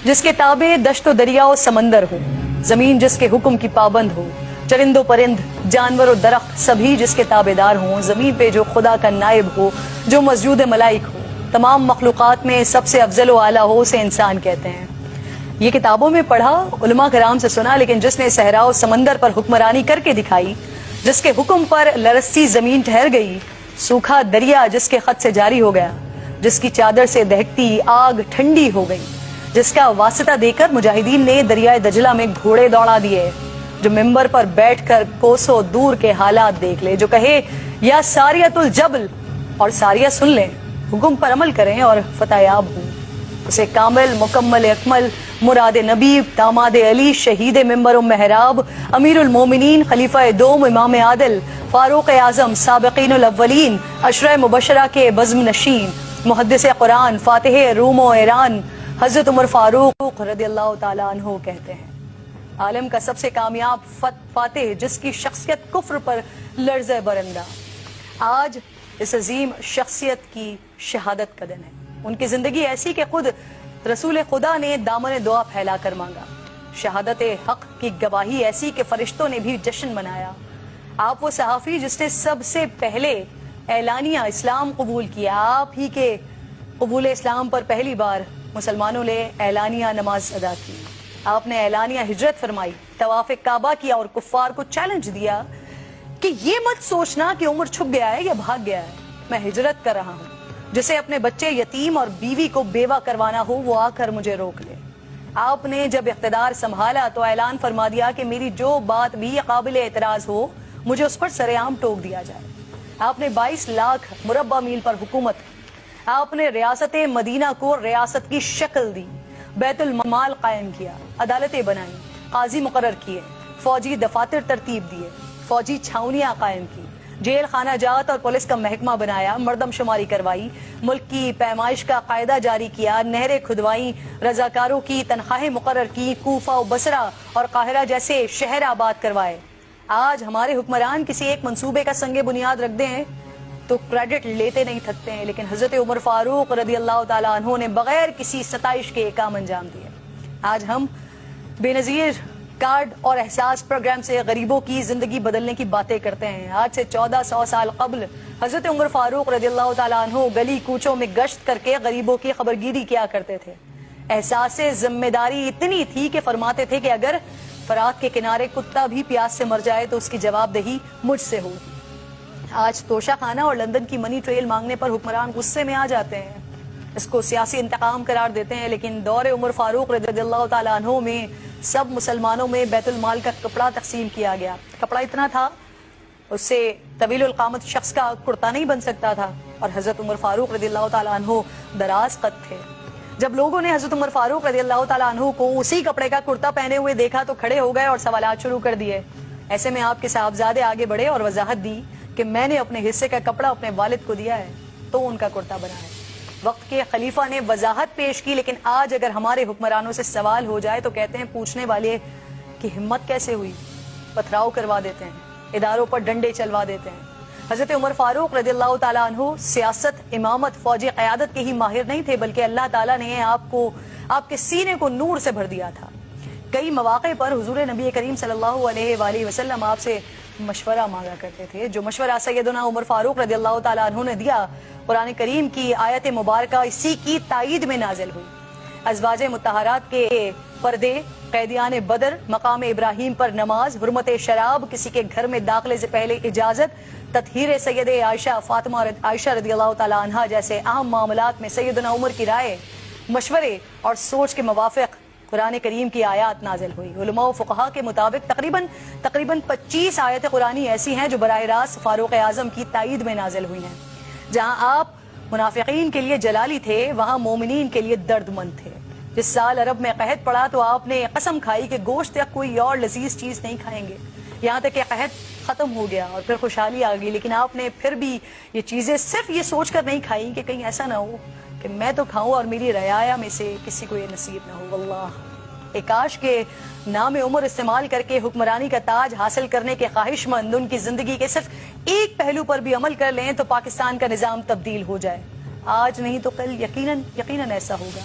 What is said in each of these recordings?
جس کے تابع دشت و دریا و سمندر ہو، زمین جس کے حکم کی پابند ہو، چرند و پرند، جانور و درخت سبھی جس کے تابع دار ہوں، زمین پہ جو خدا کا نائب ہو، جو مسجود ملائک ہو، تمام مخلوقات میں سب سے افضل و اعلیٰ ہو، اسے انسان کہتے ہیں۔ یہ کتابوں میں پڑھا، علماء کرام سے سنا، لیکن جس نے صحرا و سمندر پر حکمرانی کر کے دکھائی، جس کے حکم پر لرزتی زمین ٹھہر گئی، سوکھا دریا جس کے خط سے جاری ہو گیا، جس کی چادر سے دہکتی آگ ٹھنڈی ہو گئی، جس کا واسطہ دے کر مجاہدین نے دریائے دجلہ میں گھوڑے دوڑا دیے، جو ممبر پر بیٹھ کر کوسوں دور کے حالات دیکھ لے، جو کہے یا ساریت الجبل اور ساریہ سن لیں، حکم پر عمل کریں اور فتح یاب ہوں، اسے کامل مکمل اکمل مراد نبی داماد علی شہید ممبر و محراب امیر المومنین خلیفہ دوم امام عادل فاروق اعظم سابقین الاولین عشرہ مبشرہ کے بزم نشین محدث قرآن فاتح روم و ایران حضرت عمر فاروق رضی اللہ تعالیٰ عنہ کہتے ہیں، عالم کا سب سے کامیاب فاتح جس کی شخصیت کفر پر لرزہ برندہ، آج اس عظیم شخصیت کی شہادت کا دن ہے۔ ان کی زندگی ایسی کہ خود رسول خدا نے دامن دعا پھیلا کر مانگا، شہادت حق کی گواہی ایسی کہ فرشتوں نے بھی جشن منایا۔ آپ وہ صحافی جس نے سب سے پہلے اعلانیہ اسلام قبول کیا، آپ ہی کے قبول اسلام پر پہلی بار مسلمانوں نے اعلانیہ نماز ادا کی، آپ نے اعلانیہ ہجرت فرمائی، طواف کعبہ کیا اور کفار کو چیلنج دیا کہ یہ مت سوچنا کہ عمر چھپ گیا ہے یا بھاگ گیا ہے، میں ہجرت کر رہا ہوں، جسے اپنے بچے یتیم اور بیوی کو بیوہ کروانا ہو وہ آ کر مجھے روک لے۔ آپ نے جب اقتدار سنبھالا تو اعلان فرما دیا کہ میری جو بات بھی قابل اعتراض ہو مجھے اس پر سر عام ٹوک دیا جائے۔ آپ نے 22 لاکھ مربع میل پر حکومت کی، آپ نے ریاست مدینہ کو ریاست کی شکل دی، بیت المال قائم کیا، عدالتیں بنائیں، قاضی مقرر کیے، فوجی دفاتر ترتیب دیے، فوجی چھاونیاں قائم کی، جیل خانہ جات اور پولیس کا محکمہ بنایا، مردم شماری کروائی، ملک کی پیمائش کا قاعدہ جاری کیا، نہریں کھدوائیں، رضاکاروں کی تنخواہیں مقرر کی، کوفہ و بصرہ اور قاہرہ جیسے شہر آباد کروائے۔ آج ہمارے حکمران کسی ایک منصوبے کا سنگ بنیاد رکھ دیں تو کریڈٹ لیتے نہیں تھکتے ہیں، لیکن حضرت عمر فاروق رضی اللہ تعالیٰ عنہ نے بغیر کسی ستائش کے کام انجام دیے۔ آج ہم بے نظیر کارڈ اور احساس پروگرام سے غریبوں کی زندگی بدلنے کی باتیں کرتے ہیں۔ آج سے 1400 سال قبل حضرت عمر فاروق رضی اللہ تعالیٰ عنہ گلی کوچوں میں گشت کر کے غریبوں کی خبرگیری کیا کرتے تھے۔ احساس ذمہ داری اتنی تھی کہ فرماتے تھے کہ اگر فرات کے کنارے کتا بھی پیاس سے مر جائے تو اس کی جواب دہی مجھ سے ہوگی۔ آج توشہ خانہ اور لندن کی منی ٹریل مانگنے پر حکمران غصے میں آ جاتے ہیں، اس کو سیاسی انتقام قرار دیتے ہیں، لیکن دور عمر فاروق رضی اللہ تعالیٰ عنہ میں سب مسلمانوں میں بیت المال کا کپڑا تقسیم کیا گیا۔ کپڑا اتنا تھا اس سے طویل القامت شخص کا کرتا نہیں بن سکتا تھا، اور حضرت عمر فاروق رضی اللہ تعالیٰ عنہ دراز قد تھے۔ جب لوگوں نے حضرت عمر فاروق رضی اللہ تعالیٰ عنہ کو اسی کپڑے کا کرتا پہنے ہوئے دیکھا تو کھڑے ہو گئے اور سوالات شروع کر دیے۔ ایسے میں آپ کے صاحبزادے آگے بڑھے اور وضاحت دی کہ میں نے اپنے حصے کا کپڑا اپنے والد کو دیا ہے تو ان کا کرتا بنا ہے۔ وقت کے خلیفہ نے وضاحت پیش کی، لیکن آج اگر ہمارے حکمرانوں سے سوال ہو جائے تو کہتے ہیں پوچھنے والے کی ہمت کیسے ہوئی، پتھراؤ کروا دیتے ہیں، اداروں پر ڈنڈے چلوا دیتے ہیں۔ حضرت عمر فاروق رضی اللہ تعالیٰ عنہ سیاست، امامت، فوجی قیادت کے ہی ماہر نہیں تھے، بلکہ اللہ تعالیٰ نے آپ کے سینے کو نور سے بھر دیا تھا۔ کئی مواقع پر حضور نبی کریم صلی اللہ علیہ وآلہ وسلم آپ سے مشورہ مانگا کرتے تھے، جو مشورہ سیدنا عمر فاروق رضی اللہ تعالیٰ عنہ نے دیا، قرآن کریم کی آیت مبارکہ اسی کی تائید میں نازل ہوئی۔ ازواج مطہرات کے پردے، قیدیان بدر، مقام ابراہیم پر نماز، حرمت شراب، کسی کے گھر میں داخلے سے پہلے اجازت، تطہیر سید عائشہ فاطمہ عائشہ رضی اللہ تعالیٰ عنہا جیسے اہم معاملات میں سیدنا عمر کی رائے، مشورے اور سوچ کے موافق قرآن کریم کی آیات نازل ہوئی۔ علماء و فقہا کے مطابق تقریباً 25 آیت قرآنی ایسی ہیں جو براہ راست فاروق اعظم کی تائید میں نازل ہوئی ہیں۔ جہاں آپ منافقین کے لیے جلالی تھے وہاں مومنین کے لیے درد مند تھے۔ جس سال عرب میں قحط پڑا تو آپ نے قسم کھائی کہ گوشت یا کوئی اور لذیذ چیز نہیں کھائیں گے، یہاں تک کہ قحط ختم ہو گیا اور پھر خوشحالی آ گئی، لیکن آپ نے پھر بھی یہ چیزیں صرف یہ سوچ کر نہیں کھائیں کہ کہیں ایسا نہ ہو کہ میں تو کھاؤں اور میری رعایا میں سے کسی کو یہ نصیب نہ ہو۔ واللہ کاش کے نام عمر استعمال کر کے حکمرانی کا تاج حاصل کرنے کے خواہش مند ان کی زندگی کے صرف ایک پہلو پر بھی عمل کر لیں تو پاکستان کا نظام تبدیل ہو جائے۔ آج نہیں تو کل یقیناً ایسا ہوگا۔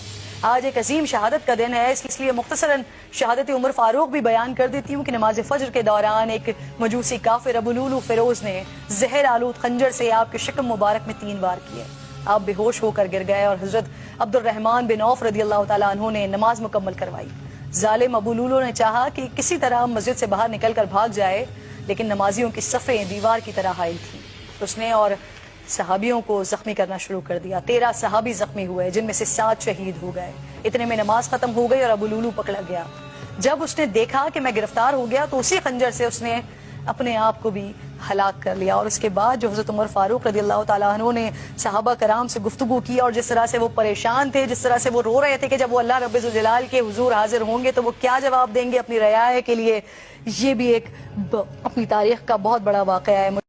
آج ایک عظیم شہادت کا دن ہے، اس لیے مختصراً شہادت عمر فاروق بھی بیان کر دیتی ہوں کہ نماز فجر کے دوران ایک مجوسی کافر ابو لولو فیروز نے زہر آلود خنجر سے آپ کے شکم مبارک میں 3 بار کیے۔ آپ بے ہوش ہو کر گر گئے اور حضرت عبد الرحمن بن عوف رضی اللہ تعالیٰ عنہ نے نماز مکمل کروائی۔ ظالم ابو لولو نے چاہا کہ کسی طرح مسجد سے باہر نکل کر بھاگ جائے، لیکن نمازیوں کی صفیں دیوار کی طرح حائل تھیں۔ اس نے اور صحابیوں کو زخمی کرنا شروع کر دیا۔ 13 صحابی زخمی ہوئے، جن میں سے 7 شہید ہو گئے۔ اتنے میں نماز ختم ہو گئی اور ابو لولو پکڑا گیا۔ جب اس نے دیکھا کہ میں گرفتار ہو گیا تو اسی خنجر سے اس نے اپنے آپ کو بھی ہلاک کر لیا۔ اور اس کے بعد جو حضرت عمر فاروق رضی اللہ تعالیٰ عنہ نے صحابہ کرام سے گفتگو کی اور جس طرح سے وہ پریشان تھے، جس طرح سے وہ رو رہے تھے کہ جب وہ اللہ رب الجلال کے حضور حاضر ہوں گے تو وہ کیا جواب دیں گے اپنی رعایا کے لیے، یہ بھی ایک اپنی تاریخ کا بہت بڑا واقعہ ہے۔